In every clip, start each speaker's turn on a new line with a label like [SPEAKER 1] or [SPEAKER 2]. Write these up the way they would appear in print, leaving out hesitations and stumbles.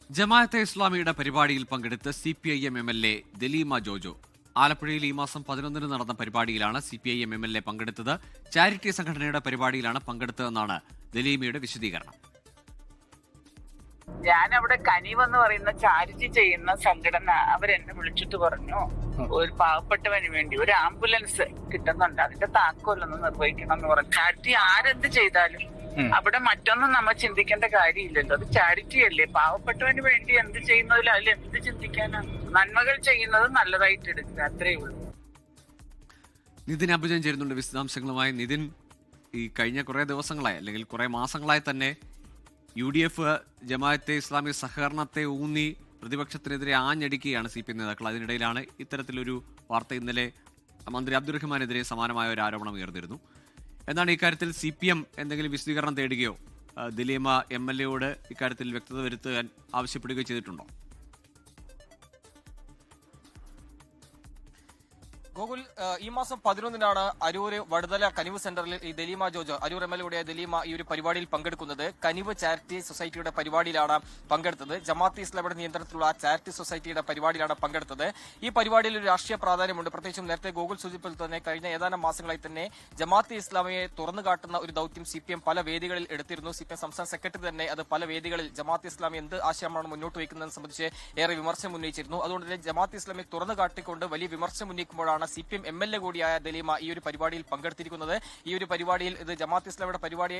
[SPEAKER 1] ജമാഅത്തെ ഇസ്ലാമിയുടെ പരിപാടിയിൽ പങ്കെടുത്ത് CPIM MLA ദലീമ ജോജോ. ആലപ്പുഴയിൽ ഈ മാസം 11 നടന്ന പരിപാടിയിലാണ് CPIM MLA പങ്കെടുത്തത്. ചാരിറ്റി സംഘടനയുടെ പരിപാടിയിലാണ് പങ്കെടുത്തതെന്നാണ് ദലീമയുടെ വിശദീകരണം.
[SPEAKER 2] ഞാനവിടെ കനിവ് എന്ന് പറയുന്ന ചാരിറ്റി ചെയ്യുന്ന സംഘടന അവരെന്നെ വിളിച്ചിട്ട് പറഞ്ഞു, ഒരു പാവപ്പെട്ടവന് വേണ്ടി ഒരു ആംബുലൻസ് കിട്ടുന്നുണ്ട്, അതിന്റെ താക്കോലൊന്ന് നിർവഹിക്കണം എന്ന് പറഞ്ഞു. ചാരിറ്റി ആരെന്ത് ചെയ്താലും അവിടെ മറ്റൊന്നും നമ്മൾ ചിന്തിക്കേണ്ട കാര്യമില്ലല്ലോ. അത് ചാരിറ്റി അല്ലേ. പാവപ്പെട്ടവന് വേണ്ടി എന്ത് ചെയ്യുന്നതിൽ അതിൽ എന്ത് ചിന്തിക്കാനാണ്? നന്മകൾ ചെയ്യുന്നത് നല്ലതായിട്ട് എടുക്കുക, അത്രേ ഉള്ളൂ.
[SPEAKER 1] നിതിൻ അബുജൻ ചേരുന്നുണ്ട് വിശദാംശങ്ങളുമായി. നിതിൻ, ഈ കഴിഞ്ഞ കുറെ ദിവസങ്ങളായി അല്ലെങ്കിൽ കുറെ മാസങ്ങളായി തന്നെ UDF ജമാഅത്തെ ഇസ്ലാമി സഹകരണത്തെ ഊന്നി പ്രതിപക്ഷത്തിനെതിരെ ആഞ്ഞടിക്കുകയാണ് CPM നേതാക്കൾ. അതിനിടയിലാണ് ഇത്തരത്തിലൊരു വാർത്ത. ഇന്നലെ മന്ത്രി അബ്ദുറഹ്മാനെതിരെ സമാനമായ ഒരു ആരോപണം ഉയർന്നിരുന്നു. എന്താണ് ഇക്കാര്യത്തിൽ CPM എന്തെങ്കിലും വിശദീകരണം തേടുകയോ ദലീമ MLA ഇക്കാര്യത്തിൽ വ്യക്തത വരുത്താൻ ആവശ്യപ്പെടുകയോ ചെയ്തിട്ടുണ്ടോ?
[SPEAKER 3] ഗോകുൽ, ഈ മാസം 11 അരൂര് വടുതല കനിവ് സെന്ററിൽ ഈ ദലീമ ജോജോ, അരൂർ MLA ദലീമ ഈ ഒരു പരിപാടിയിൽ പങ്കെടുക്കുന്നത്. കനിവ് ചാരിറ്റി സൊസൈറ്റിയുടെ പരിപാടിയിലാണ് പങ്കെടുത്തത്. ജമാഅത്തെ ഇസ്ലാമിയുടെ നിയന്ത്രണത്തിലുള്ള ചാരിറ്റി സൊസൈറ്റിയുടെ പരിപാടിയിലാണ് പങ്കെടുത്തത്. ഈ പരിപാടിയിൽ ഒരു രാഷ്ട്രീയ പ്രാധാന്യമുണ്ട്. പ്രത്യേകിച്ചും നേരത്തെ ഗോകുൽ സൂചിപ്പിച്ചത് തന്നെ കഴിഞ്ഞ ഏതാനും മാസങ്ങളായി തന്നെ ജമാഅത്തെ ഇസ്ലാമിയെ തുറന്നു കാട്ടുന്ന ഒരു ദൌത്യം CPM പല വേദികളിൽ എടുത്തിരുന്നു. CPM സംസ്ഥാന സെക്രട്ടറി തന്നെ അത് പല വേദികളിൽ ജമാഅത്തെ ഇസ്ലാമി എന്ത് ആശയമാണ് മുന്നോട്ട് വയ്ക്കുന്നതെന്ന് സംബന്ധിച്ച് ഏറെ വിമർശനം ഉന്നയിച്ചിരുന്നു. അതുകൊണ്ട് തന്നെ ജമാഅത്തെ ഇസ്ലാമിയെ തുറന്നു കാട്ടിക്കൊണ്ട് വലിയ വിമർശനം ഉന്നയിക്കുമ്പോഴാണ് CPM MLA കൂടിയായ ദലീമ ഈ ഒരു പരിപാടിയിൽ പങ്കെടുത്തിരിക്കുന്നത്. ഈ ഒരു പരിപാടിയിൽ ഇത് ജമാഅത്തെ ഇസ്ലാമിയുടെ പരിപാടി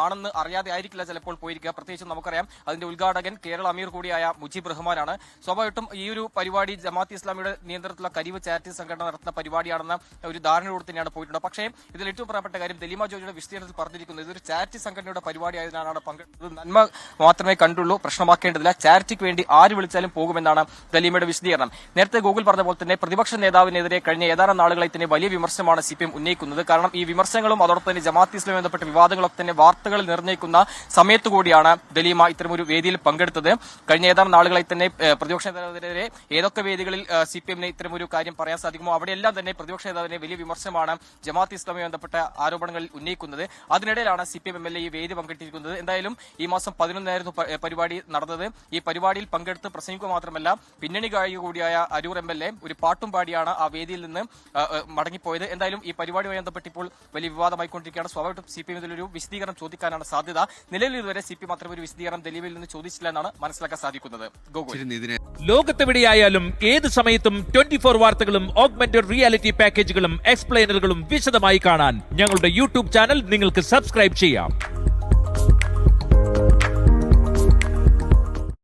[SPEAKER 3] ആണെന്ന് അറിയാതെ ആയിരിക്കില്ല ചിലപ്പോൾ പോയിരിക്കുക. പ്രത്യേകിച്ചും നമുക്കറിയാം അതിന്റെ ഉദ്ഘാടകൻ കേരള അമീർ കൂടിയായ മുജീബ് റഹ്മാനാണ്. സ്വാഭാവികമായിട്ടും ഈ ഒരു പരിപാടി ജമാഅത്തെ ഇസ്ലാമിയുടെ നിയന്ത്രണത്തിലുള്ള കനിവ് ചാരിറ്റി സംഘടന നടത്തുന്ന പരിപാടിയാണെന്ന ഒരു ധാരണയോട് തന്നെയാണ് പോയിട്ടുള്ളത്. പക്ഷേ ഇതിൽ ഏറ്റവും പ്രധാനപ്പെട്ട കാര്യം ദലീമ ജോജിയുടെ വിശദീകരണത്തിൽ പറഞ്ഞിരിക്കുന്നത് ഇതൊരു ചാരിറ്റി സംഘടനയുടെ പരിപാടി ആയതിനാണ് പങ്കെടുത്തത്. നന്മ മാത്രമേ കണ്ടുള്ളൂ, പ്രശ്നമാക്കേണ്ടതില്ല. ചാരിറ്റിക്ക് വേണ്ടി ആര് വിളിച്ചാലും പോകുമെന്നാണ് ദലീമയുടെ വിശദീകരണം. നേരത്തെ ഗൂഗിൾ പറഞ്ഞ പോലെ തന്നെ പ്രതിപക്ഷ നേതാവിനെതിരെ കഴിഞ്ഞ ഏതാനും നാളുകളായി തന്നെ വലിയ വിമർശനമാണ് CPM ഉന്നയിക്കുന്നത്. കാരണം ഈ വിമർശനങ്ങളും അതോടൊപ്പം തന്നെ ജമാഅത്തെ ഇസ്ലാമി ബന്ധപ്പെട്ട വിവാദങ്ങളൊക്കെ തന്നെ വാർത്തകളിൽ നിർണ്ണയിക്കുന്ന സമയത്ത് കൂടിയാണ് ദലീമ ഇത്തരമൊരു വേദിയിൽ പങ്കെടുത്തത്. കഴിഞ്ഞ ഏതാനും നാളുകളായി തന്നെ പ്രതിപക്ഷ നേതാവിനെതിരെ ഏതൊക്കെ വേദികളിൽ CPM ഇത്തരമൊരു കാര്യം പറയാൻ സാധിക്കുമോ അവിടെയെല്ലാം തന്നെ പ്രതിപക്ഷ നേതാവിനെ വലിയ വിമർശനമാണ് ജമാഅത്തെ ഇസ്ലാമി ബന്ധപ്പെട്ട ആരോപണങ്ങളിൽ ഉന്നയിക്കുന്നത്. അതിനിടയിലാണ് CPM MLA ഈ വേദി പങ്കെടുത്തിരിക്കുന്നത്. എന്തായാലും ഈ മാസം 11 പരിപാടി നടന്നത്. ഈ പരിപാടിയിൽ പങ്കെടുത്ത് പ്രസംഗിക്കുക മാത്രമല്ല പിന്നണി ഗായിക കൂടിയായ അരൂർ MLA ഒരു പാട്ടും പാടിയാണ് ആ വേദിയിൽ നിന്ന് മടങ്ങിപ്പോയത്. എന്തായാലും ഈ പരിപാടിയുമായി ബന്ധപ്പെട്ട് ഇപ്പോൾ വലിയ വിവാദമായിക്കൊണ്ടിരിക്കുകയാണ്. സ്വാഭാവികമായിട്ടും CPM ഇതിലൊരു വിശദീകരണം ചോദിക്കാനാണ് സാധ്യത. നിലവിൽ ഇതുവരെ CPM അത്തരം ഒരു വിശദീകരണം ദലീമിൽ നിന്ന് ചോദിച്ചില്ല എന്നാണ് മനസ്സിലാക്കാൻ സാധിക്കുന്നത്.
[SPEAKER 4] ലോകത്തെവിടെയായാലും ഏത് സമയത്തും 24 വാർത്തകളും ഓഗ്മെന്റഡ് റിയാലിറ്റി പാക്കേജുകളും എക്സ്പ്ലെയിനറുകളും വിശദമായി കാണാൻ ഞങ്ങളുടെ YouTube ചാനൽ നിങ്ങൾക്ക് സബ്സ്ക്രൈബ് ചെയ്യാം.